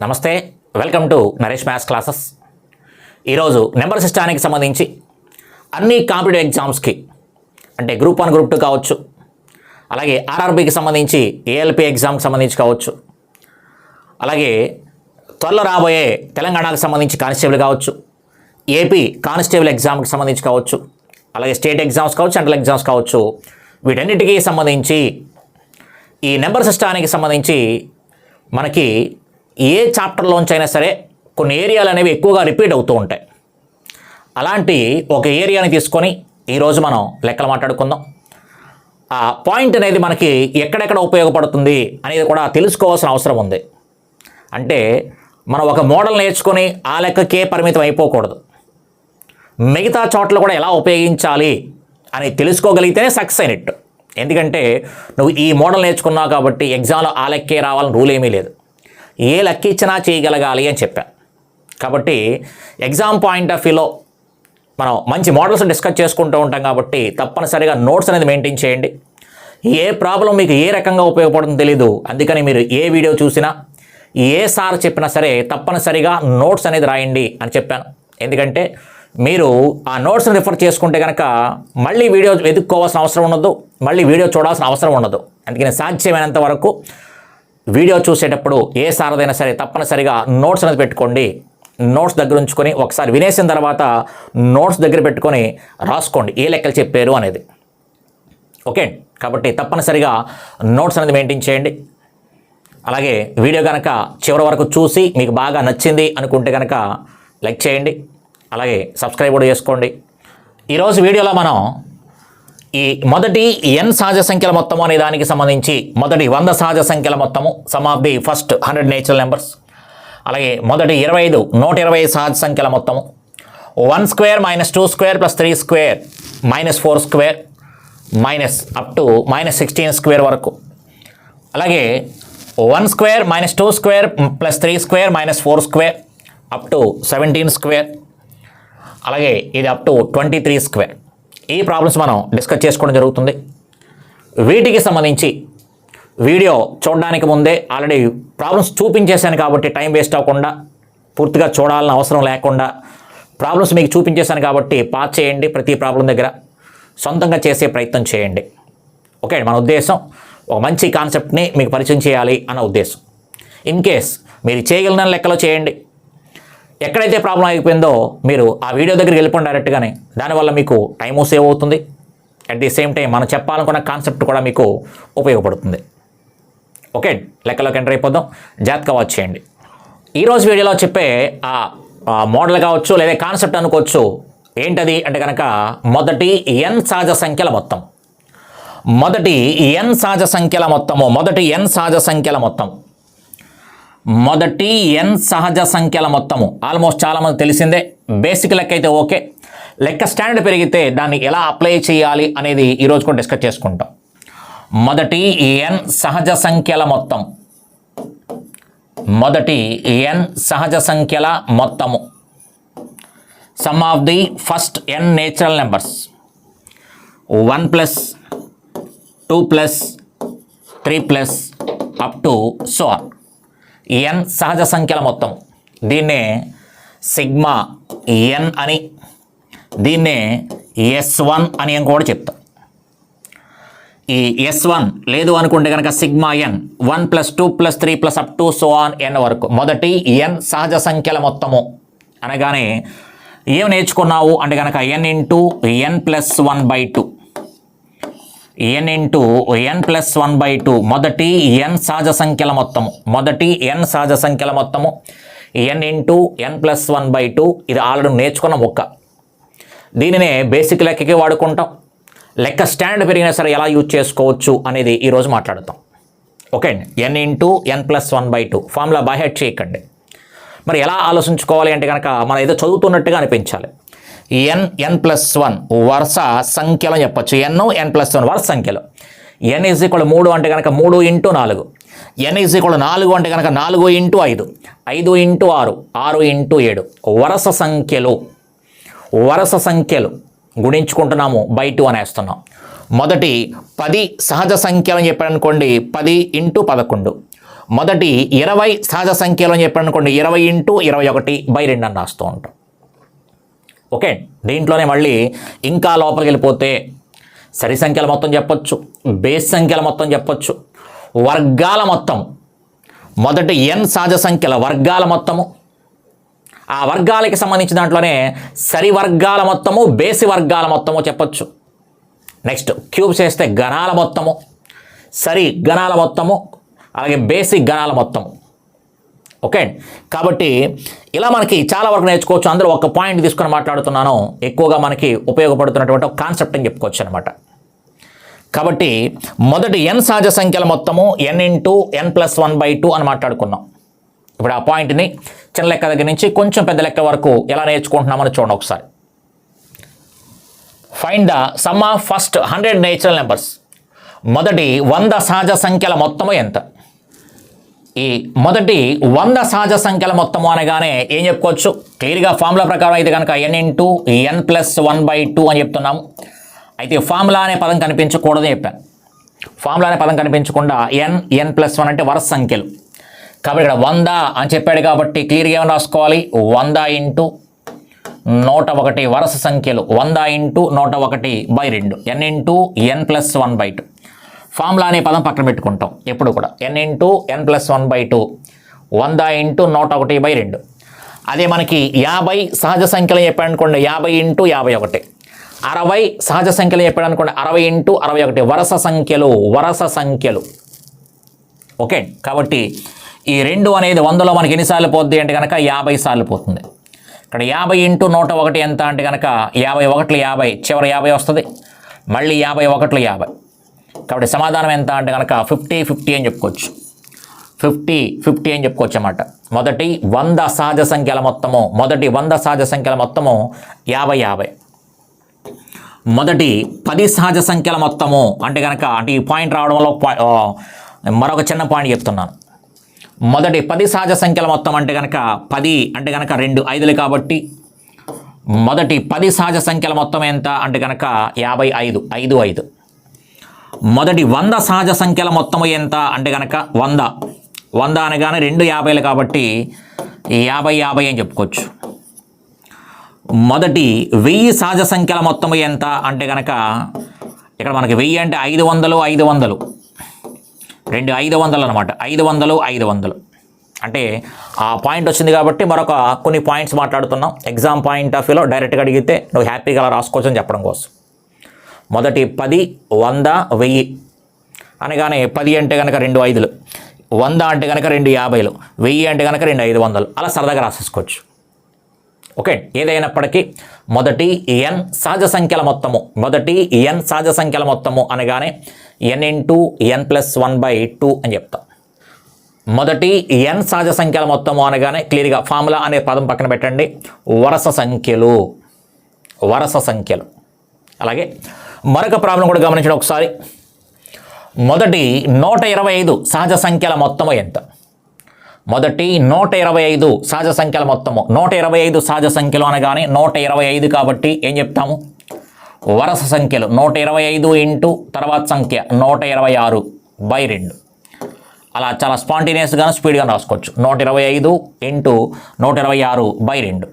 నమస్తే, welcome to Naresh maths classes. ఈరోజు number సిస్టానికి సంబంధించి అన్ని కాంపిటేటివ్ ఎగ్జామ్స్కి అంటే గ్రూప్ 1 గ్రూప్ 2 కావచ్చు, అలాగే ఆర్ఆర్బీకి సంబంధించి ఏఎల్పి ఎగ్జామ్కి సంబంధించి కావచ్చు, అలాగే త్వరలో రాబోయే తెలంగాణకు సంబంధించి కానిస్టేబుల్ కావచ్చు, ఏపీ కానిస్టేబుల్ ఎగ్జామ్కి సంబంధించి కావచ్చు, అలాగే స్టేట్ ఎగ్జామ్స్ కావచ్చు, సెంట్రల్ ఎగ్జామ్స్ కావచ్చు, వీటన్నిటికీ సంబంధించి ఈ నెంబర్ సిస్టానికి సంబంధించి మనకి ఏ చాప్టర్లోంచి అయినా సరే కొన్ని ఏరియాలు అనేవి ఎక్కువగా రిపీట్ అవుతూ ఉంటాయి. అలాంటి ఒక ఏరియాని తీసుకొని ఈరోజు మనం లెక్కలు మాట్లాడుకుందాం. ఆ పాయింట్ అనేది మనకి ఎక్కడెక్కడ ఉపయోగపడుతుంది అనేది కూడా తెలుసుకోవాల్సిన అవసరం ఉంది. అంటే మనం ఒక మోడల్ నేర్చుకొని ఆ లెక్కకే పరిమితం అయిపోకూడదు. మిగతా చోట్ల కూడా ఎలా ఉపయోగించాలి అని తెలుసుకోగలిగితేనే సక్సెస్ అయినట్టు. ఎందుకంటే నువ్వు ఈ మోడల్ నేర్చుకున్నావు కాబట్టి ఎగ్జామ్లో ఆ లెక్కే రావాలని రూల్ ఏమీ లేదు. ఏ లెక్క ఇచ్చినా చేయగలగాలి అని చెప్పా. కాబట్టి ఎగ్జామ్ పాయింట్ ఆఫ్ వ్యూలో మనం మంచి మోడల్స్ డిస్కస్ చేసుకుంటూ ఉంటాం కాబట్టి తప్పనిసరిగా నోట్స్ అనేది మెయింటైన్ చేయండి. ఏ ప్రాబ్లం మీకు ఏ రకంగా ఉపయోగపడుతుందో తెలీదు. అందుకని మీరు ఏ వీడియో చూసినా ఏ సార్ చెప్పినా సరే తప్పనిసరిగా నోట్స్ అనేది రాయండి అని చెప్పాను. ఎందుకంటే మీరు ఆ నోట్స్ని రిఫర్ చేసుకుంటే కనుక మళ్ళీ వీడియో వెతుక్కోవాల్సిన అవసరం ఉండదు, మళ్ళీ వీడియో చూడాల్సిన అవసరం ఉండదు. అందుకని సాధ్యమైనంత వరకు వీడియో చూసేటప్పుడు ఏ సారదైనా సరే తప్పనిసరిగా నోట్స్ అనేది పెట్టుకోండి. నోట్స్ దగ్గర ఉంచుకొని ఒకసారి వినేసిన తర్వాత నోట్స్ దగ్గర పెట్టుకొని రాసుకోండి ఏ లెక్కలు చెప్పారు అనేది. ఓకే, కాబట్టి తప్పనిసరిగా నోట్స్ అనేది మెయింటైన్ చేయండి. అలాగే వీడియో కనుక చివరి వరకు చూసి మీకు బాగా నచ్చింది అనుకుంటే కనుక లైక్ చేయండి, అలాగే సబ్స్క్రైబ్ కూడా చేసుకోండి. ఈరోజు వీడియోలో మనం ఈ మొదటి n సహజ సంఖ్యల మొత్తము అనే దానికి సంబంధించి మొదటి 100 సహజ సంఖ్యల మొత్తము some of the first 100 natural numbers, అలాగే మొదటి 120 సహజ సంఖ్యల మొత్తము 1 square minus 2 square plus 3 square minus 4 square minus up to minus 16 square వరకు, అలాగే 1 square minus 2 square plus 3 square minus 4 square up to 17 square, అలాగే ఇది అప్ టు 23 స్క్వేర్. ఈ ప్రాబ్లమ్స్ మనం డిస్కస్ చేసుకోవడం జరుగుతుంది. వీటికి సంబంధించి వీడియో చూడడానికి ముందే ఆల్రెడీ ప్రాబ్లమ్స్ చూపించేశాను కాబట్టి టైం వేస్ట్ అవ్వకుండా పూర్తిగా చూడాలని అవసరం లేకుండా ప్రాబ్లమ్స్ మీకు చూపించేశాను కాబట్టి పాస్ చేయండి. ప్రతి ప్రాబ్లం దగ్గర సొంతంగా చేసే ప్రయత్నం చేయండి. ఓకే, మన ఉద్దేశం ఒక మంచి కాన్సెప్ట్ని మీకు పరిచయం చేయాలి అన్న ఉద్దేశం. ఇన్ కేస్ మీరు చేయగలిగిన లెక్కలో చేయండి. ఎక్కడైతే ప్రాబ్లం అయిపోయిందో మీరు ఆ వీడియో దగ్గరికి వెళ్ళిపోండి డైరెక్ట్గానే. దానివల్ల మీకు టైము సేవ్ అవుతుంది. అట్ ది సేమ్ టైం మనం చెప్పాలనుకున్న కాన్సెప్ట్ కూడా మీకు ఉపయోగపడుతుంది. ఓకే, లెక్కలోకి ఎంటర్ అయిపోదాం. జాగ్రత్తగా వాచ్ చేయండి. ఈరోజు వీడియోలో చెప్పే ఆ మోడల్ కావచ్చు లేదా కాన్సెప్ట్ అనుకోవచ్చు. ఏంటది అంటే కనుక మొదటి n సహజ సంఖ్యల మొత్తం. మొదటి n సహజ సంఖ్యల మొత్తము మొదటి n సహజ సంఖ్యల మొత్తం మొదటి n సహజ సంఖ్యల మొత్తము ఆల్మోస్ట్ చాలామంది తెలిసిందే. బేసిక్ లెక్క అయితే ఓకే. లెక్క స్టాండర్డ్ పెరిగితే దాన్ని ఎలా అప్లై చేయాలి అనేది ఈరోజు కూడా డిస్కస్ చేసుకుంటాం. మొదటి n సహజ సంఖ్యల మొత్తం మొదటి n సహజ సంఖ్యల మొత్తము some of the first n natural numbers 1 plus 2 plus 3 plus up to so on. n సహజ సంఖ్యల మొత్తం, దీన్నే సిగ్మా n అని, దీన్నే S1 అని కూడా చెప్తాం. ఈ S1 లేదు అనుకుంటే కనుక sigma n 1 plus 2 plus 3 plus up to so on n వరకు మొదటి n సహజ సంఖ్యల మొత్తము అనగానే ఏం నేర్చుకున్నావు అంటే కనుక n into n plus 1/2 n into n plus 1/2 మొదటి n సహజ సంఖ్యల మొత్తము మొదటి n సహజ సంఖ్యల మొత్తము n ఇంటూ n ప్లస్ 1/2. ఇది ఆల్రెడీ నేర్చుకున్న మొక్క. దీనినే బేసిక్ లెక్కకి వాడుకుంటాం. లెక్క స్టాండర్డ్ పెరిగినా సరే ఎలా యూజ్ చేసుకోవచ్చు అనేది ఈరోజు మాట్లాడుతాం. ఓకే అండి, n into n plus 1/2 formula by head చేయకండి. మరి ఎలా ఆలోచించుకోవాలి అంటే కనుక మనం ఏదో చదువుతున్నట్టుగా అనిపించాలి. n ప్లస్ 1 వరుస సంఖ్యలు అని చెప్పచ్చు. n ప్లస్ 1 వరుస సంఖ్యలు. n ఈజ్ ఈక్వల్ 3 అంటే కనుక 3 ఇంటూ 4. n ఈజ్ ఈక్వల్ 4 అంటే కనుక 4 ఇంటూ 5, 5 ఇంటూ 6, 6 ఇంటూ 7. వరుస సంఖ్యలు వరుస సంఖ్యలు గుణించుకుంటున్నాము, బై 2 అనేస్తున్నాం. మొదటి 10 సహజ సంఖ్యలు అని చెప్పారనుకోండి, 10 ఇంటూ 11. మొదటి 20 సహజ సంఖ్యలు అని చెప్పాను అనుకోండి, 20 × 21/2 అని రాస్తూ ఉంటాం. ఓకే, దీంట్లోనే మళ్ళీ ఇంకా లోపలికి వెళ్ళిపోతే సరి సంఖ్యల మొత్తం చెప్పొచ్చు, బేస్ సంఖ్యల మొత్తం చెప్పొచ్చు, వర్గాల మొత్తం, మొదటి n సహజ సంఖ్యల వర్గాల మొత్తము, ఆ వర్గాలకి సంబంధించిన దాంట్లోనే సరి వర్గాల మొత్తము, బేసి వర్గాల మొత్తము చెప్పొచ్చు. నెక్స్ట్ క్యూబ్ చేస్తే గణాల మొత్తము, సరి గణాల మొత్తము, అలాగే బేసిక్ గణాల మొత్తము. ఓకే, కాబట్టి ఇలా మనకి చాలా వరకు నేర్చుకోవచ్చు. అందులో ఒక పాయింట్ తీసుకొని మాట్లాడుతున్నాను, ఎక్కువగా మనకి ఉపయోగపడుతున్నటువంటి ఒక కాన్సెప్ట్ అని చెప్పుకోవచ్చు అనమాట. కాబట్టి మొదటి n సహజ సంఖ్యల మొత్తము n × n+1/2 అని మాట్లాడుకున్నాం. ఇప్పుడు ఆ పాయింట్ని చిన్న లెక్క దగ్గర నుంచి కొంచెం పెద్ద లెక్క వరకు ఎలా నేర్చుకుంటున్నామని చూడండి ఒకసారి. Find the sum of first 100 natural numbers. మొదటి 100 సహజ సంఖ్యల మొత్తము ఎంత? ఈ మొదటి 100 సహజ సంఖ్యల మొత్తము అనగానే ఏం చెప్పుకోవచ్చు? క్లియర్గా ఫార్ములా ప్రకారం అయితే కనుక n × n+1/2 అని చెప్తున్నాము. అయితే ఫార్ములా అనే పదం కనిపించకూడదని చెప్పాను. ఫార్ములా అనే పదం కనిపించకుండా n+1 అంటే వరుస సంఖ్యలు. కాబట్టి ఇక్కడ 100 అని చెప్పాడు కాబట్టి క్లియర్గా ఏమైనా రాసుకోవాలి, 100 × 101 వరుస సంఖ్యలు, 100 × 101/2 n × n+1/2. ఫార్ములా అనే పదం పక్కన పెట్టుకుంటాం ఎప్పుడు కూడా. n × n+1/2 100 × 101/2. అదే మనకి 50 సహజ సంఖ్యలు చెప్పాడు అనుకోండి, 50 × 51. 60 సహజ సంఖ్యలు చెప్పాడు అనుకోండి, 60 × 61 వరుస సంఖ్యలు. ఓకే, కాబట్టి ఈ 2 అనేది 100లో మనకి ఎన్నిసార్లు పోద్ది అంటే కనుక 50 సార్లు పోతుంది. ఇక్కడ 50 × 101 ఎంత అంటే కనుక 51 50, చివరి 50 వస్తుంది, మళ్ళీ 51 50. కాబట్టి సమాధానం ఎంత అంటే కనుక 50 అని చెప్పుకోవచ్చు. 50 అని చెప్పుకోవచ్చు అన్నమాట. మొదటి 100 సహజ సంఖ్యల మొత్తము 50. మొదటి 10 సహజ సంఖ్యల మొత్తము అంటే కనుక ఈ పాయింట్ రావడం వల్ల మరొక చిన్న పాయింట్ చెప్తున్నాను. మొదటి 10 సహజ సంఖ్యల మొత్తం అంటే కనుక 10 అంటే కనుక 2 5లు కాబట్టి మొదటి 10 సహజ సంఖ్యల మొత్తం ఎంత అంటే కనుక 55. మొదటి 100 సహజ సంఖ్యల మొత్తము ఎంత అంటే కనుక 100 అనగానే 2 50లు కాబట్టి 50 అని చెప్పుకోవచ్చు. మొదటి 1000 సహజ సంఖ్యల మొత్తము ఎంత అంటే కనుక ఇక్కడ మనకి 1000 అంటే 500 2 500 అనమాట. 500 అంటే ఆ పాయింట్ వచ్చింది కాబట్టి మరొక కొన్ని పాయింట్స్ మాట్లాడుతున్నాం. ఎగ్జామ్ పాయింట్ ఆఫ్ వ్యూలో డైరెక్ట్గా అడిగితే నువ్వు హ్యాపీగా అలా రాసుకోవచ్చు అని చెప్పడం కోసం. మొదటి 10 100 1000 అనగానే 10 అంటే కనుక 2 5లు, 100 అంటే కనుక 2 50లు, 1000 అంటే కనుక 2 500, అలా సరదాగా రాసేసుకోవచ్చు. ఓకే, ఏదైనప్పటికీ మొదటి n సహజ సంఖ్యల మొత్తము అనగానే n × n+1/2 అని చెప్తాం. మొదటి n సహజ సంఖ్యల మొత్తము అనగానే క్లియర్గా ఫార్ములా అనే పదం పక్కన పెట్టండి, వరుస సంఖ్యలు. అలాగే మరొక ప్రాబ్లం కూడా గమనించండి ఒకసారి. మొదటి 125 సహజ సంఖ్యల మొత్తము ఎంత? మొదటి 125 సహజ సంఖ్యల మొత్తము. 125 సహజ సంఖ్యలు అనగానే 125 కాబట్టి ఏం చెప్తాము? వరుస సంఖ్యలు. 125 × తర్వాత సంఖ్య 126/2. అలా చాలా స్పాంటేనియస్గాను స్పీడ్గా రాసుకోవచ్చు. 125 × 126/2.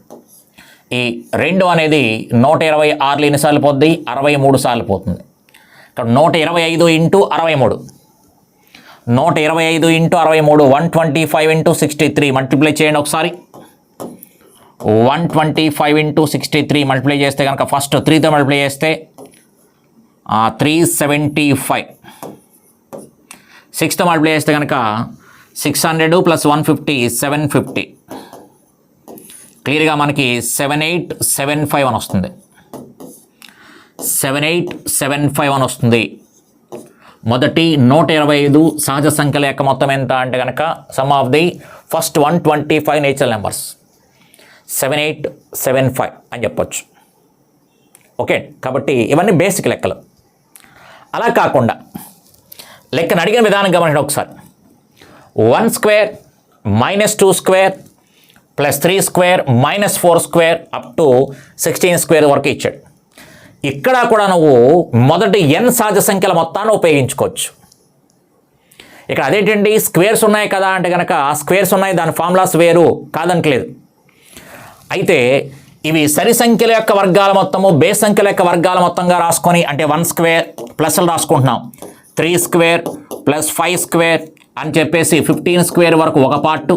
ఈ 2 అనేది 126 ఎన్నిసార్లు పోద్ది? 63 సార్లు పోతుంది. ఇక్కడ 125 × 63. 125 × 63 125 × 63 మల్టిప్లై చేయండి ఒకసారి. 125 × 63 మల్టిప్లై చేస్తే కనుక ఫస్ట్ 3తో మల్టిప్లై చేస్తే 375. 6తో మల్టిప్లై చేస్తే కనుక 600 + 150 750. క్లియర్గా మనకి 7875 అని వస్తుంది. 7875 అని వస్తుంది. మొదటి 125 సహజ సంఖ్యల యొక్క మొత్తం ఎంత అంటే కనుక some of the first 125 natural numbers 7875 అని చెప్పొచ్చు. ఓకే, కాబట్టి ఇవన్నీ బేసిక్ లెక్కలు. అలా కాకుండా లెక్కను అడిగిన విధానం గమనించండి ఒకసారి. 1² -2² +3² -4² అప్ టు 16² వరకు ఇచ్చాడు. ఇక్కడ కూడా నువ్వు మొదటి n సహజ సంఖ్యల మొత్తాన్ని ఉపయోగించుకోవచ్చు. ఇక్కడ అదేంటండి స్క్వేర్స్ ఉన్నాయి కదా అంటే కనుక స్క్వేర్స్ ఉన్నాయి, దాని ఫార్ములాస్ వేరు కాదంటలేదు. అయితే ఇవి సరి సంఖ్యల యొక్క వర్గాల మొత్తము బేస్ సంఖ్యల యొక్క వర్గాల మొత్తంగా రాసుకొని అంటే 1 స్క్వేర్ ప్లస్లు రాసుకుంటున్నాం. 3 స్క్వేర్ ప్లస్ 5 స్క్వేర్ అని చెప్పేసి 15 స్క్వేర్ వరకు ఒక పార్టు.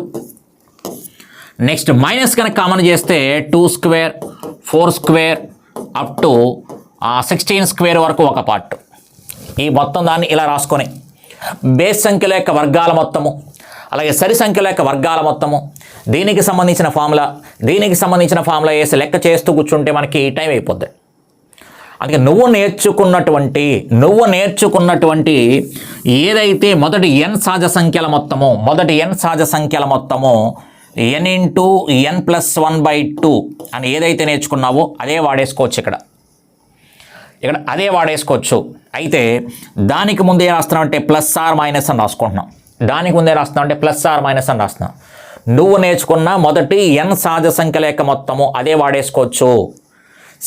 నెక్స్ట్ మైనస్ కనుక కామన్ చేస్తే 2 square 4 square up to 16 square వరకు ఒక పార్ట్. ఈ మొత్తం దాన్ని ఇలా రాసుకొని బేస్ సంఖ్యల యొక్క వర్గాల మొత్తము అలాగే సరి సంఖ్యల యొక్క వర్గాల మొత్తము దీనికి సంబంధించిన ఫార్ములా వేసి లెక్క చేస్తూ కూర్చుంటే మనకి టైం అయిపోద్ది. అందుకే నువ్వు నేర్చుకున్నటువంటి ఏదైతే మొదటి n సహజ సంఖ్యల మొత్తము n ఇంటూ n+1/2 అని ఏదైతే నేర్చుకున్నావో అదే వాడేసుకోవచ్చు. ఇక్కడ అదే వాడేసుకోవచ్చు. అయితే దానికి ముందే రాస్తున్నాం అంటే ప్లస్ ఆర్ మైనస్ అని రాసుకుంటున్నాం. నువ్వు నేర్చుకున్న మొదటి n సహజ సంఖ్యల యొక్క మొత్తము అదే వాడేసుకోవచ్చు.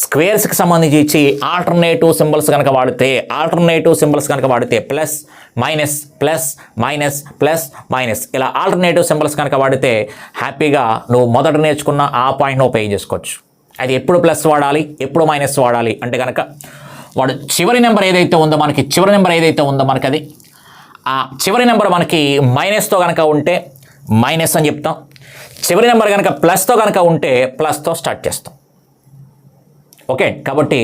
స్క్వేర్స్కి సంబంధించి ఇచ్చి ఆల్టర్నేటివ్ సింబల్స్ కనుక వాడితే ప్లస్ మైనస్ ఇలా ఆల్టర్నేటివ్ సింబల్స్ కనుక వాడితే హ్యాపీగా నువ్వు మొదట నేర్చుకున్న ఆ పాయింట్ను ఉపయోగం చేసుకోవచ్చు. అది ఎప్పుడు ప్లస్ వాడాలి ఎప్పుడు మైనస్ వాడాలి అంటే కనుక వాడు చివరి నెంబర్ ఏదైతే ఉందో మనకి అది ఆ చివరి నెంబర్ మనకి మైనస్తో కనుక ఉంటే మైనస్ అని చెప్తాం. చివరి నెంబర్ కనుక ప్లస్తో కనుక ఉంటే ప్లస్తో స్టార్ట్ చేస్తాం. ఓకే, కాబట్టి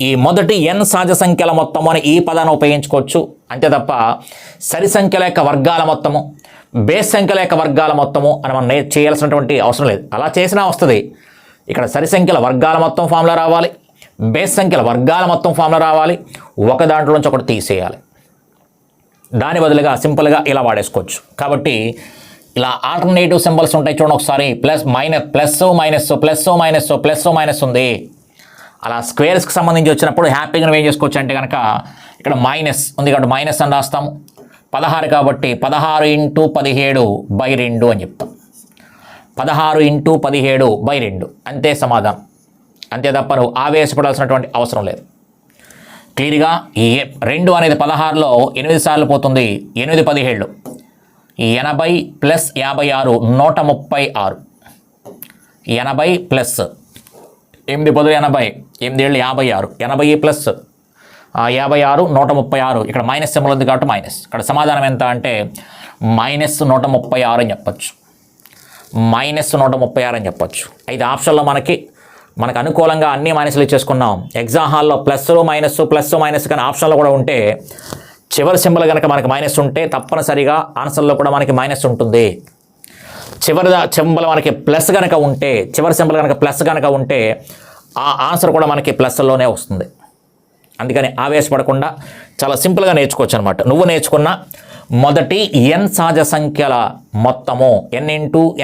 ఈ మొదటి n సహజ సంఖ్యల మొత్తము అని ఈ పదాన్ని ఉపయోగించుకోవచ్చు. అంతే తప్ప సరి సంఖ్యల యొక్క వర్గాల మొత్తము బేస్ సంఖ్యల యొక్క వర్గాల మొత్తము అని మనం చేయాల్సినటువంటి అవసరం లేదు. అలా చేసినా వస్తుంది. ఇక్కడ సరి సంఖ్యల వర్గాల మొత్తం ఫార్ములా రావాలి, బేస్ సంఖ్యల వర్గాల మొత్తం ఫార్ములా రావాలి, ఒక దాంట్లో నుంచి ఒకటి తీసేయాలి. దాని బదులుగా సింపుల్గా ఇలా వాడేసుకోవచ్చు. కాబట్టి ఇలా ఆల్టర్నేటివ్ సింబల్స్ ఉంటాయి చూడండి ఒకసారి. ప్లస్ మైనస్ ఉంది. అలా స్క్వేర్స్కి సంబంధించి వచ్చినప్పుడు హ్యాపీగా నువ్వు ఏం చేసుకోవచ్చు అంటే కనుక ఇక్కడ మైనస్ ఉంది కాబట్టి మైనస్ అని రాస్తాము. 16 కాబట్టి 16 × 17/2 అని చెప్తాం. 16 × 17/2 అంతే సమాధానం. అంతే తప్ప నువ్వు ఆవేశపడాల్సినటువంటి అవసరం లేదు. క్లియర్గా ఈ 2 అనేది 16లో 8 సార్లు పోతుంది. 8 17 80 + 56 136. 80 ప్లస్ 8 10 80 8 7 56 80 ప్లస్ 56 136. ఇక్కడ మైనస్ సింబల్ ఉంది కాబట్టి మైనస్. ఇక్కడ సమాధానం ఎంత అంటే -136 అని చెప్పచ్చు. -136 అని చెప్పచ్చు. అయితే ఆప్షన్లో మనకు అనుకూలంగా అన్ని మైనస్లు ఇచ్చేసుకున్నాం. ఎగ్జామ్ హాల్లో ప్లస్ మైనస్ కానీ ఆప్షన్లో కూడా ఉంటే చివరి సింబల్ కనుక మనకి మైనస్ ఉంటే తప్పనిసరిగా ఆన్సర్లో కూడా మనకి మైనస్ ఉంటుంది. చివరి సింబల్ మనకి ప్లస్ కనుక ఉంటే ఆ ఆన్సర్ కూడా మనకి ప్లస్లోనే వస్తుంది. అందుకని ఆవేశపడకుండా చాలా సింపుల్గా నేర్చుకోవచ్చు అనమాట. నువ్వు నేర్చుకున్న మొదటి n సహజ సంఖ్యల మొత్తము n ×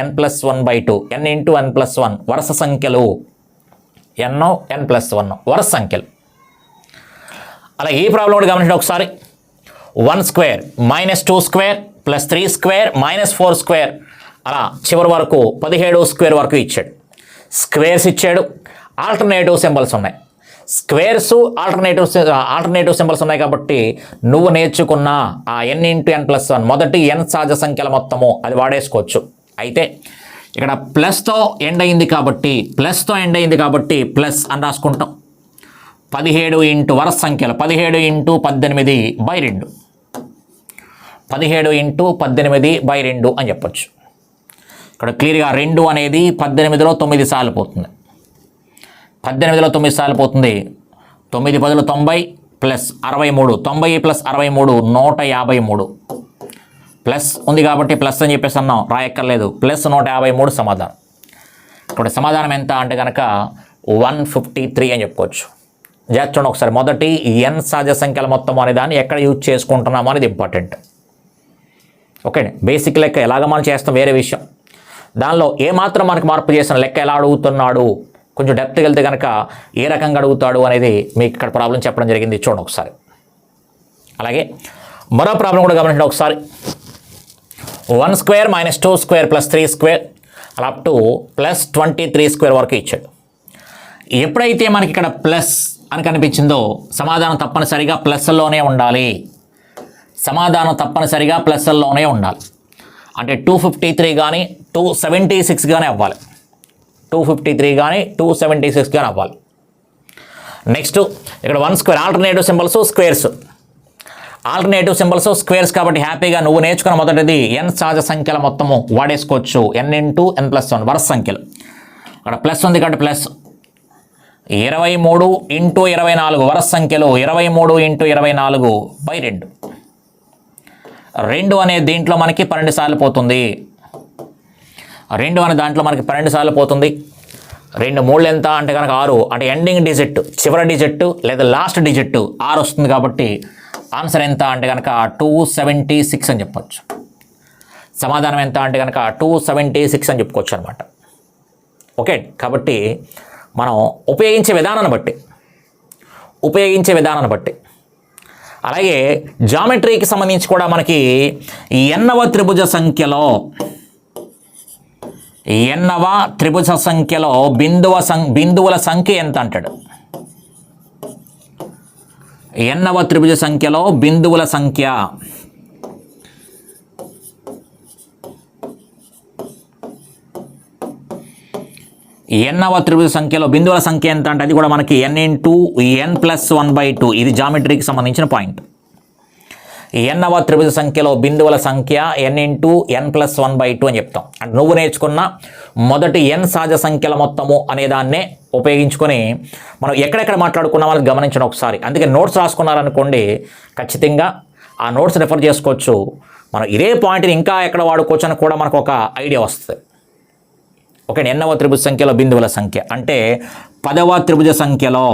n+1/2 n × n+1 వరుస సంఖ్యలు n+1 వరుస సంఖ్యలు. అలా ఈ ప్రాబ్లం కూడా గమనించండి ఒకసారి. 1 స్క్వేర్ -2 స్క్వేర్ +3 స్క్వేర్ -4 స్క్వేర్ అలా చివరి వరకు 17 స్క్వేర్ వరకు ఇచ్చాడు. స్క్వేర్స్ ఇచ్చాడు, ఆల్టర్నేటివ్ సింబల్స్ ఉన్నాయి. స్క్వేర్స్ ఆల్టర్నేటివ్ సింబల్స్ ఉన్నాయి కాబట్టి నువ్వు నేర్చుకున్న ఆ n × n+1 మొదటి n సహజ సంఖ్యల మొత్తము అది వాడేసుకోవచ్చు. అయితే ఇక్కడ ప్లస్తో ఎండ్ అయింది కాబట్టి ప్లస్ అని రాసుకుంటాం. 17 × వరుస సంఖ్యలు 17 × 18/2 17 × 18/2 అని చెప్పచ్చు. ఇక్కడ క్లియర్గా 2 అనేది 18లో 9 సార్లు పోతుంది. 9 10 90 ప్లస్ 63 90 + 63 153 ప్లస్ ఉంది కాబట్టి ప్లస్ అని చెప్పేసి అన్నాం, రాయక్కర్లేదు. ప్లస్ 153 సమాధానం. ఇక్కడ సమాధానం ఎంత అంటే కనుక 153 అని చెప్పుకోవచ్చు. చూడండి ఒకసారి. మొదటి n సహజ సంఖ్యల మొత్తం అనే దాన్ని ఎక్కడ యూజ్ చేసుకుంటున్నామో అనేది ఇంపార్టెంట్. ఓకే, బేసిక్ లెక్క ఎలాగ మనం చేస్తాం వేరే విషయం. దానిలో ఏమాత్రం మనకు మార్పు చేసిన లెక్క ఎలా అడుగుతున్నాడు, కొంచెం డెప్త్కి వెళ్తే కనుక ఏ రకంగా అడుగుతాడు అనేది మీకు ఇక్కడ ప్రాబ్లం చెప్పడం జరిగింది. చూడండి ఒకసారి. అలాగే మరో ప్రాబ్లం కూడా గమనించండి ఒకసారి. 1 స్క్వేర్ -2 స్క్వేర్ +3 స్క్వేర్ అలా అప్ టు +23 స్క్వేర్ వరకు ఇచ్చాడు. ఎప్పుడైతే మనకి ఇక్కడ ప్లస్ అని కనిపించిందో సమాధానం తప్పనిసరిగా ప్లస్లోనే ఉండాలి. సమాధానం తప్పనిసరిగా ప్లస్లోనే ఉండాలి. అంటే 253 కానీ 276 కానీ అవ్వాలి. 253 కానీ 276 కానీ అవ్వాలి. నెక్స్ట్ ఇక్కడ 1 square alternative symbols squares. Alternative symbols squares కాబట్టి హ్యాపీగా నువ్వు నేర్చుకున్న మొదటిది n సహజ సంఖ్యల మొత్తము వాడేసుకోవచ్చు. n × n+1 వరుస సంఖ్యలు. అక్కడ ప్లస్ ఉంది కాబట్టి ప్లస్ 23 × 24 వరుస సంఖ్యలు 23 × 24/2. 2 అనే దీంట్లో మనకి 12 సార్లు పోతుంది. 2 అనే దాంట్లో మనకి 12 సార్లు పోతుంది. 2 3 ఎంత అంటే కనుక 6. అంటే ఎండింగ్ డిజిట్ చివరి డిజిట్ లేదా లాస్ట్ డిజిట్ 6 వస్తుంది. కాబట్టి ఆన్సర్ ఎంత అంటే కనుక 276 అని చెప్పొచ్చు. సమాధానం ఎంత అంటే కనుక 276 అని చెప్పుకోవచ్చు అనమాట. ఓకే, కాబట్టి మనం ఉపయోగించే విధానాన్ని బట్టి అలాగే జామెట్రీకి సంబంధించి కూడా మనకి ఎన్నవ త్రిభుజ సంఖ్యలో బిందువుల సంఖ్య ఎంత అంటాడు. ఎన్నవ త్రిభుజ సంఖ్యలో బిందువుల సంఖ్య ఎన్నవ త్రిభుజ సంఖ్యలో బిందువుల సంఖ్య ఎంత అంటే అది కూడా మనకి n × n+1/2. ఇది జామెట్రీకి సంబంధించిన పాయింట్. ఎన్నవ త్రిభుజ సంఖ్యలో బిందువుల సంఖ్య n × n+1/2 అని చెప్తాం. అంటే నువ్వు నేర్చుకున్న మొదటి n సహజ సంఖ్యల మొత్తము అనేదాన్నే ఉపయోగించుకొని మనం ఎక్కడెక్కడ మాట్లాడుకున్నామో అది గమనించండి ఒకసారి. అందుకే నోట్స్ రాసుకున్నారనుకోండి ఖచ్చితంగా ఆ నోట్స్ రిఫర్ చేసుకోవచ్చు. మనం ఇదే పాయింట్ని ఇంకా ఎక్కడ వాడుకోవచ్చు అని కూడా మనకు ఒక ఐడియా వస్తుంది. ఓకే, ఎన్నవ త్రిభుజ సంఖ్యలో బిందువుల సంఖ్య అంటే 10వ త్రిభుజ సంఖ్యలో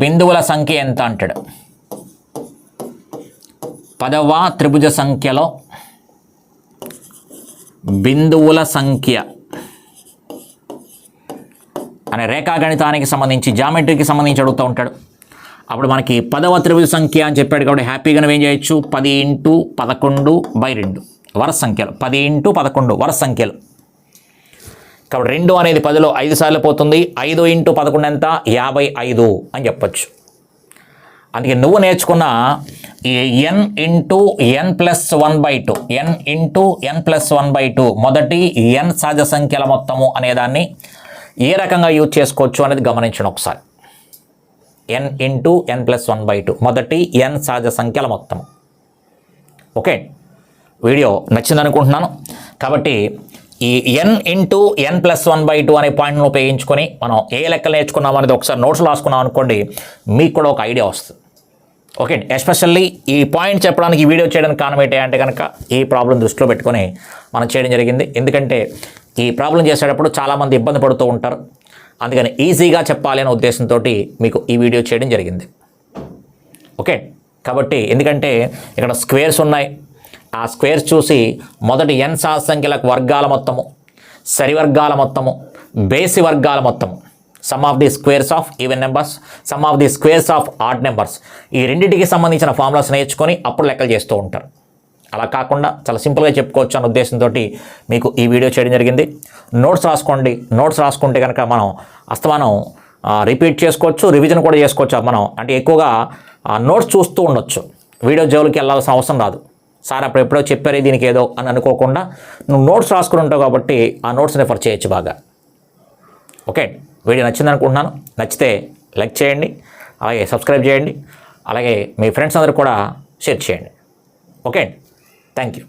బిందువుల సంఖ్య ఎంత అంటాడు. 10వ త్రిభుజ సంఖ్యలో బిందువుల సంఖ్య అనే రేఖాగణితానికి సంబంధించి జామెట్రీకి సంబంధించి అడుగుతూ ఉంటాడు. అప్పుడు మనకి 10వ త్రిభుజ సంఖ్య అని చెప్పాడు కాబట్టి హ్యాపీగా నువ్వు ఏం చేయొచ్చు 10 × 11/2 వరుస సంఖ్యలు. 10 × 11 వరుస సంఖ్యలు కాబట్టి 2 అనేది 10లో 5 సార్లు పోతుంది. 5 × 11 ఎంత 55 అని చెప్పచ్చు. అందుకే నువ్వు నేర్చుకున్న ఈ n × n+1/2 మొదటి n సహజ సంఖ్యల మొత్తము అనేదాన్ని ఏ రకంగా యూజ్ చేసుకోవచ్చు అనేది గమనించండి ఒకసారి. n × n+1/2 మొదటి n సహజ సంఖ్యల మొత్తము. ఓకే, వీడియో నచ్చిందనుకుంటున్నాను. కాబట్టి ఈ n × n+1/2 అనే పాయింట్ను ఉపయోగించుకొని మనం ఏ లెక్కలు నేర్చుకున్నాం అనేది ఒకసారి నోట్స్ రాసుకున్నాం అనుకోండి, మీకు కూడా ఒక ఐడియా వస్తుంది. ఓకే, ఎస్పెషల్లీ ఈ పాయింట్ చెప్పడానికి ఈ వీడియో చేయడానికి కారణం ఏంటి అంటే కనుక ఈ ప్రాబ్లం దృష్టిలో పెట్టుకొని మనం చేయడం జరిగింది. ఎందుకంటే ఈ ప్రాబ్లం చేసేటప్పుడు చాలామంది ఇబ్బంది పడుతూ ఉంటారు. అందుకని ఈజీగా చెప్పాలి అనే ఉద్దేశంతో మీకు ఈ వీడియో చేయడం జరిగింది. ఓకే, కాబట్టి ఎందుకంటే ఇక్కడ స్క్వేర్స్ ఉన్నాయి. ఆ స్క్వేర్స్ చూసి మొదటి n సహజ సంఖ్యలకు వర్గాల మొత్తము, సరివర్గాల మొత్తము, బేసి వర్గాల మొత్తము, some of the squares of even numbers, some of the squares of odd numbers, ఈ రెండింటికి సంబంధించిన ఫార్ములాస్ నేర్చుకొని అప్పుడు లెక్కలు చేస్తూ ఉంటారు. అలా కాకుండా చాలా సింపుల్గా చెప్పుకోవచ్చు అనే ఉద్దేశంతో మీకు ఈ వీడియో చేయడం జరిగింది. నోట్స్ రాసుకోండి. నోట్స్ రాసుకుంటే కనుక మనం అస్తమానం రిపీట్ చేసుకోవచ్చు, రివిజన్ కూడా చేసుకోవచ్చు. మనం అంటే ఎక్కువగా నోట్స్ చూస్తూ ఉండొచ్చు, వీడియో జోలికి వెళ్ళాల్సిన అవసరం రాదు. సార్ అప్పుడు ఎప్పుడో చెప్పారు దీనికి ఏదో అని అనుకోకుండా నువ్వు నోట్స్ రాసుకుని ఉంటావు కాబట్టి ఆ నోట్స్ రిఫర్ చేయొచ్చు బాగా. ఓకే, వీడియో నచ్చింది అనుకుంటున్నాను. నచ్చితే లైక్ చేయండి, అలాగే సబ్స్క్రైబ్ చేయండి, అలాగే మీ ఫ్రెండ్స్ అందరూ కూడా షేర్ చేయండి. Okay, thank you.